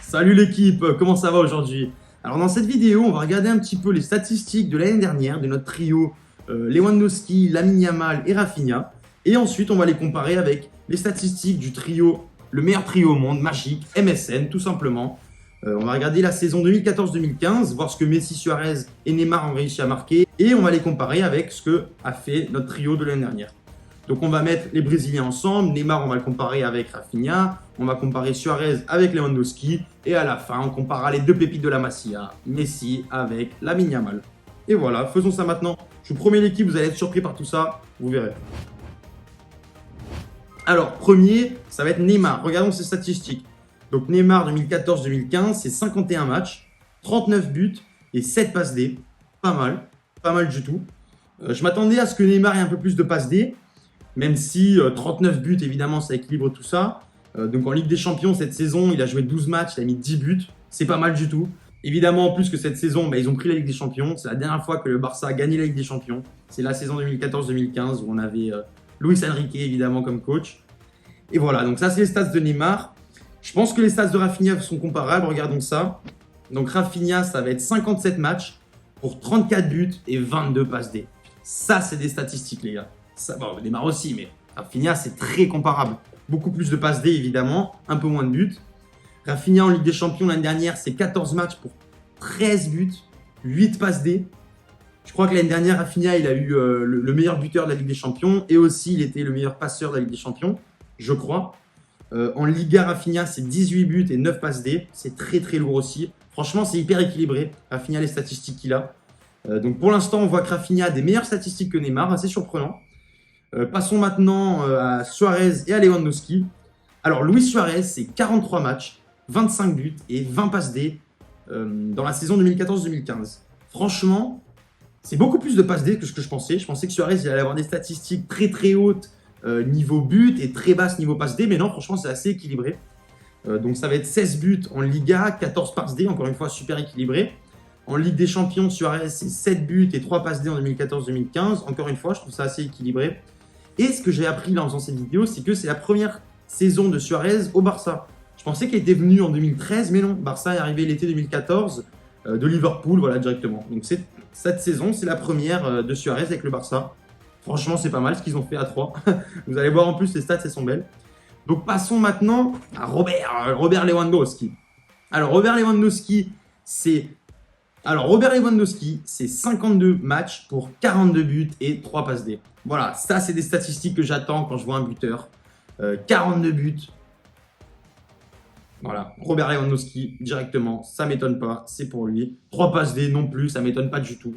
Salut l'équipe, comment ça va aujourd'hui? Alors dans cette vidéo, on va regarder un petit peu les statistiques de l'année dernière de notre trio Lewandowski, Lamine Yamal et Rafinha. Et ensuite, on va les comparer avec les statistiques du trio, le meilleur trio au monde, magique, MSN, tout simplement. On va regarder la saison 2014-2015, voir ce que Messi, Suarez et Neymar ont réussi à marquer. Et on va les comparer avec ce que a fait notre trio de l'année dernière. Donc on va mettre les Brésiliens ensemble. Neymar, on va le comparer avec Rafinha. On va comparer Suarez avec Lewandowski. Et à la fin, on comparera les deux pépites de la Masia, Messi avec Lamine Yamal. Et voilà, faisons ça maintenant. Je vous promets l'équipe, vous allez être surpris par tout ça. Vous verrez. Alors, premier, ça va être Neymar. Regardons ses statistiques. Donc Neymar 2014-2015, c'est 51 matchs, 39 buts et 7 passes D. Pas mal du tout. Je m'attendais à ce que Neymar ait un peu plus de passes D. Même si 39 buts, évidemment, ça équilibre tout ça. Donc en Ligue des Champions, cette saison, il a joué 12 matchs, il a mis 10 buts. C'est pas mal du tout. Évidemment, en plus que cette saison, ils ont pris la Ligue des Champions. C'est la dernière fois que le Barça a gagné la Ligue des Champions. C'est la saison 2014-2015 où on avait Luis Enrique, évidemment, comme coach. Et voilà, donc ça, c'est les stats de Neymar. Je pense que les stats de Rafinha sont comparables. Regardons ça. Donc Rafinha, ça va être 57 matchs pour 34 buts et 22 passes D. Ça, c'est des statistiques, les gars. Ça, bon, Neymar aussi, mais Rafinha, c'est très comparable. Beaucoup plus de passes D, évidemment, un peu moins de buts. Rafinha en Ligue des Champions l'année dernière, c'est 14 matchs pour 13 buts, 8 passes D. Je crois que l'année dernière, Rafinha, il a eu le meilleur buteur de la Ligue des Champions et aussi il était le meilleur passeur de la Ligue des Champions, je crois. En Liga, Rafinha, c'est 18 buts et 9 passes D. C'est très très lourd aussi. Franchement, c'est hyper équilibré. Rafinha, les statistiques qu'il a. Donc pour l'instant, on voit que Rafinha a des meilleures statistiques que Neymar, assez surprenant. Passons maintenant à Suarez et à Lewandowski. Alors, Luis Suarez, c'est 43 matchs, 25 buts et 20 passes D dans la saison 2014-2015. Franchement, c'est beaucoup plus de passes D que ce que je pensais. Je pensais que Suarez il allait avoir des statistiques très très hautes niveau but et très basses niveau passes D, mais non, franchement, c'est assez équilibré. Donc, ça va être 16 buts en Liga, 14 passes D, encore une fois, super équilibré. En Ligue des Champions, Suarez, c'est 7 buts et 3 passes D en 2014-2015. Encore une fois, je trouve ça assez équilibré. Et ce que j'ai appris là en faisant cette vidéo, c'est que c'est la première saison de Suarez au Barça. Je pensais qu'il était venu en 2013, mais non. Barça est arrivé l'été 2014 de Liverpool, voilà, directement. Donc cette saison, c'est la première de Suarez avec le Barça. Franchement, c'est pas mal ce qu'ils ont fait à 3. Vous allez voir en plus, les stats, elles sont belles. Donc passons maintenant à Robert Lewandowski. Alors Robert Lewandowski, c'est 52 matchs pour 42 buts et 3 passes D. Voilà, ça c'est des statistiques que j'attends quand je vois un buteur. 42 buts. Voilà, Robert Lewandowski directement, ça m'étonne pas, c'est pour lui. 3 passes D non plus, ça m'étonne pas du tout.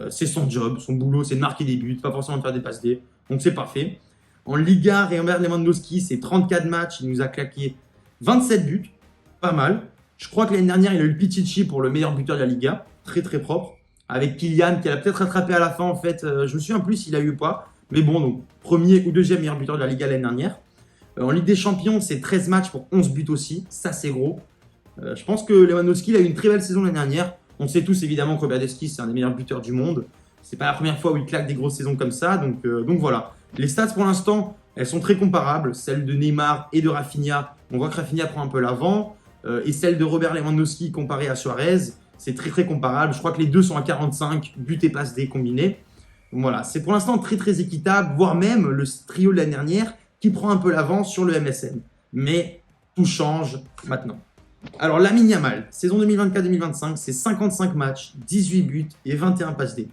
C'est son job, son boulot, c'est de marquer des buts, pas forcément de faire des passes D. Donc c'est parfait. En Liga, Robert Lewandowski, c'est 34 matchs, il nous a claqué 27 buts, pas mal. Je crois que l'année dernière, il a eu le Pichichi pour le meilleur buteur de la Liga, très très propre. Avec Kylian, qui a peut-être rattrapé à la fin, en fait. Je me souviens plus s'il a eu ou pas. Mais bon, donc, premier ou deuxième meilleur buteur de la Liga l'année dernière. En Ligue des Champions, c'est 13 matchs pour 11 buts aussi. Ça, c'est gros. Je pense que Lewandowski il a eu une très belle saison l'année dernière. On sait tous évidemment que Robert Lewandowski, c'est un des meilleurs buteurs du monde. C'est pas la première fois où il claque des grosses saisons comme ça. Donc voilà. Les stats pour l'instant, elles sont très comparables. Celles de Neymar et de Rafinha. On voit que Rafinha prend un peu l'avant. Et celle de Robert Lewandowski comparée à Suarez, c'est très très comparable. Je crois que les deux sont à 45, buts et passes D combinés. Donc voilà, c'est pour l'instant très très équitable, voire même le trio de l'année dernière qui prend un peu l'avance sur le MSN. Mais tout change maintenant. Alors Lamine Yamal, saison 2024-2025, c'est 55 matchs, 18 buts et 21 passes D.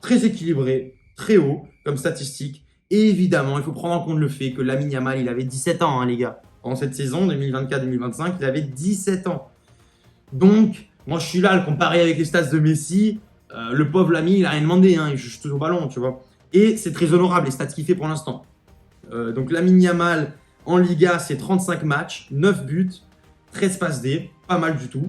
Très équilibré, très haut comme statistique. Et évidemment, il faut prendre en compte le fait que Lamine Yamal, il avait 17 ans, hein, les gars. Pendant cette saison 2024-2025, il avait 17 ans. Donc, moi, je suis là à le comparer avec les stats de Messi. Le pauvre Lamine, il n'a rien demandé. Hein, il joue juste au ballon, tu vois. Et c'est très honorable, les stats qu'il fait pour l'instant. Donc, Lamine Yamal, en Liga, c'est 35 matchs, 9 buts, 13 passes D. Pas mal du tout.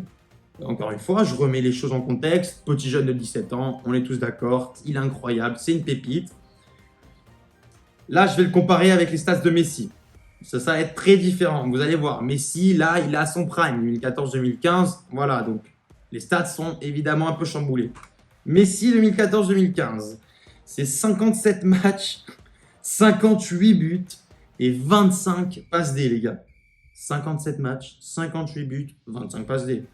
Encore une fois, je remets les choses en contexte. Petit jeune de 17 ans, on est tous d'accord. Il est incroyable, c'est une pépite. Là, je vais le comparer avec les stats de Messi. Ça va être très différent. Vous allez voir, Messi, là, il a son prime, 2014-2015. Voilà, donc les stats sont évidemment un peu chamboulés. Messi, 2014-2015, c'est 57 matchs, 58 buts et 25 passes D, les gars. 57 matchs, 58 buts, 25 passes D.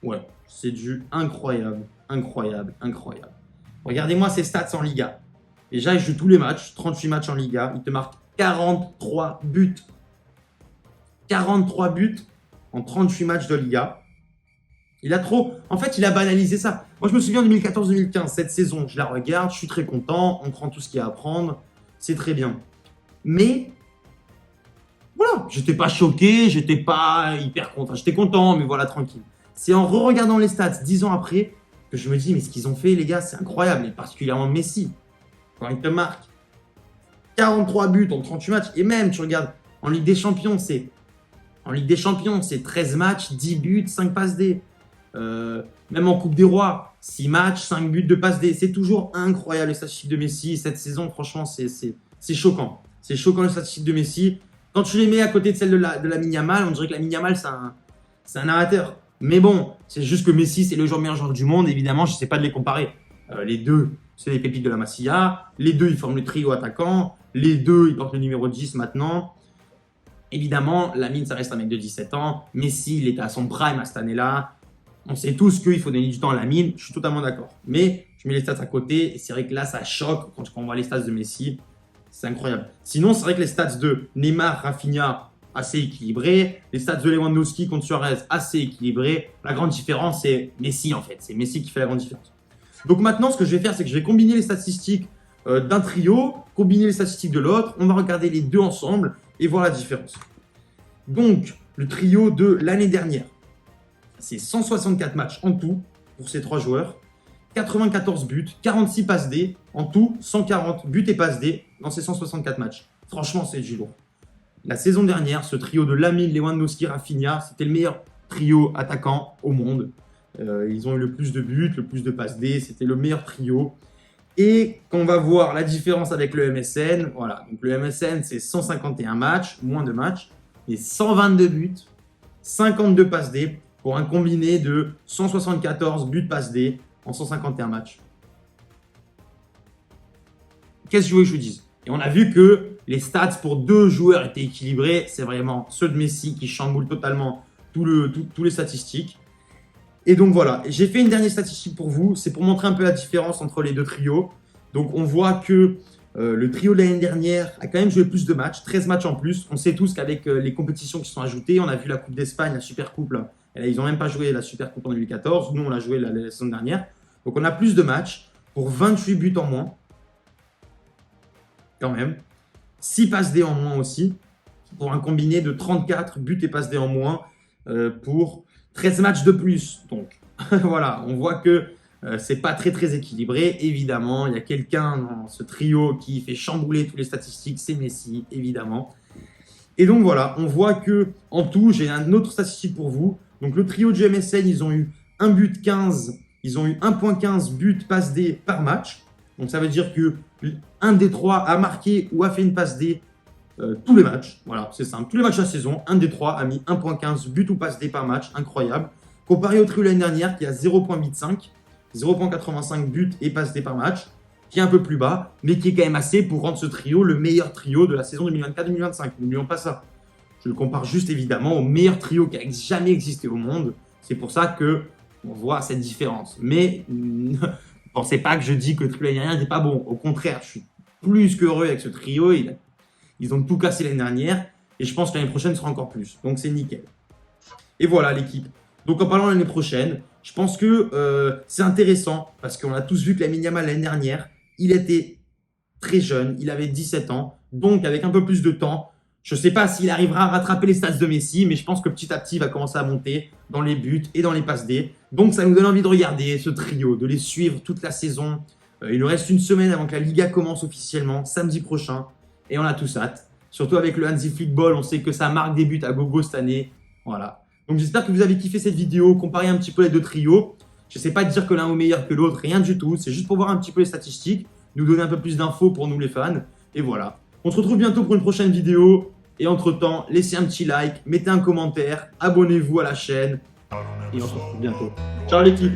Ouais, c'est du incroyable, incroyable, incroyable. Regardez-moi ses stats en Liga. Déjà, il joue tous les matchs, 38 matchs en Liga. Il te marque 43 buts. 43 buts en 38 matchs de Liga. Il a trop... En fait, il a banalisé ça. Moi, je me souviens 2014-2015, cette saison, je la regarde, je suis très content, on prend tout ce qu'il y a à prendre, c'est très bien. Mais, voilà, j'étais pas choqué, j'étais pas hyper content. J'étais content, mais voilà, tranquille. C'est en re-regardant les stats 10 ans après que je me dis, mais ce qu'ils ont fait, les gars, c'est incroyable, et particulièrement Messi. Quand il te marque 43 buts en 38 matchs, et même, tu regardes, en Ligue des Champions, c'est 13 matchs, 10 buts, 5 passes D. Même en Coupe des Rois, 6 matchs, 5 buts de passes D. C'est toujours incroyable les statistiques de Messi. Cette saison, franchement, c'est choquant. C'est choquant les statistiques de Messi. Quand tu les mets à côté de celles de Lamine Yamal, on dirait que Lamine Yamal, c'est un amateur. Mais bon, c'est juste que Messi, c'est le meilleur joueur du monde. Évidemment, je ne sais pas de les comparer. Les deux, c'est les pépites de la Masia. Les deux, ils forment le trio attaquant. Les deux, ils portent le numéro 10 maintenant. Évidemment, Lamine, ça reste un mec de 17 ans. Messi, il était à son prime à cette année-là. On sait tous qu'il faut donner du temps à Lamine. Je suis totalement d'accord. Mais je mets les stats à côté. Et c'est vrai que là, ça choque quand on voit les stats de Messi. C'est incroyable. Sinon, c'est vrai que les stats de Neymar, Rafinha, assez équilibrés. Les stats de Lewandowski contre Suarez, assez équilibrés. La grande différence, c'est Messi en fait. C'est Messi qui fait la grande différence. Donc maintenant, ce que je vais faire, c'est que je vais combiner les statistiques d'un trio, combiner les statistiques de l'autre. On va regarder les deux ensemble et voir la différence. Donc, le trio de l'année dernière, c'est 164 matchs en tout pour ces trois joueurs, 94 buts, 46 passes D, en tout 140 buts et passes D dans ces 164 matchs. Franchement, c'est du lourd. La saison dernière, ce trio de Lamine, Lewandowski, Rafinha, c'était le meilleur trio attaquant au monde. Ils ont eu le plus de buts, le plus de passes D, c'était le meilleur trio. Et quand on va voir la différence avec le MSN, voilà, donc le MSN c'est 151 matchs, moins de matchs, et 122 buts, 52 passes D pour un combiné de 174 buts passes D en 151 matchs. Qu'est-ce que je veux que je vous dise? Et on a vu que les stats pour deux joueurs étaient équilibrés, c'est vraiment ceux de Messi qui chamboulent totalement tous les statistiques. Et donc voilà, j'ai fait une dernière statistique pour vous, c'est pour montrer un peu la différence entre les deux trios. Donc on voit que le trio de l'année dernière a quand même joué plus de matchs, 13 matchs en plus. On sait tous qu'avec les compétitions qui sont ajoutées, on a vu la Coupe d'Espagne, la Super Coupe, là, et là, ils n'ont même pas joué la Super Coupe en 2014, nous on l'a joué la saison dernière. Donc on a plus de matchs pour 28 buts en moins, quand même. 6 passes D en moins aussi, pour un combiné de 34 buts et passes D en moins pour 13 matchs de plus. Donc voilà, on voit que c'est pas très équilibré. Évidemment, il y a quelqu'un dans ce trio qui fait chambouler toutes les statistiques, c'est Messi, évidemment. Et donc voilà, on voit que en tout, j'ai une autre statistique pour vous. Donc le trio du MSN, ils ont eu 1 but 15, ils ont eu 1.15 buts passe D par match. Donc ça veut dire que un des trois a marqué ou a fait une passe D tous les matchs. Voilà, c'est simple. Tous les matchs de la saison, un des trois a mis 1.15 buts ou passe D par match. Incroyable. Comparé au trio l'année dernière qui a 0.85, 0.85 buts et passe D par match, qui est un peu plus bas, mais qui est quand même assez pour rendre ce trio le meilleur trio de la saison 2024-2025. N'oublions pas ça. Je le compare juste évidemment au meilleur trio qui a jamais existé au monde. C'est pour ça que on voit cette différence. Mais ne pensez pas que je dis que le trio l'année dernière n'est pas bon. Au contraire, je suis plus qu'heureux avec ce trio. Ils ont tout cassé l'année dernière et je pense que l'année prochaine sera encore plus. Donc c'est nickel. Et voilà l'équipe. Donc en parlant de l'année prochaine, je pense que c'est intéressant parce qu'on a tous vu que Lamine Yamal l'année dernière, il était très jeune, il avait 17 ans. Donc avec un peu plus de temps, je ne sais pas s'il arrivera à rattraper les stats de Messi, mais je pense que petit à petit, il va commencer à monter dans les buts et dans les passes D. Donc ça nous donne envie de regarder ce trio, de les suivre toute la saison. Il nous reste une semaine avant que la Liga commence officiellement, samedi prochain. Et on a tous hâte. Surtout avec le Hansi Flick Ball, on sait que ça marque des buts à gogo cette année. Voilà. Donc j'espère que vous avez kiffé cette vidéo, comparer un petit peu les deux trios. Je ne sais pas dire que l'un est meilleur que l'autre, rien du tout. C'est juste pour voir un petit peu les statistiques, nous donner un peu plus d'infos pour nous les fans. Et voilà. On se retrouve bientôt pour une prochaine vidéo. Et entre-temps, laissez un petit like, mettez un commentaire, abonnez-vous à la chaîne. Et on se retrouve bientôt. Ciao l'équipe!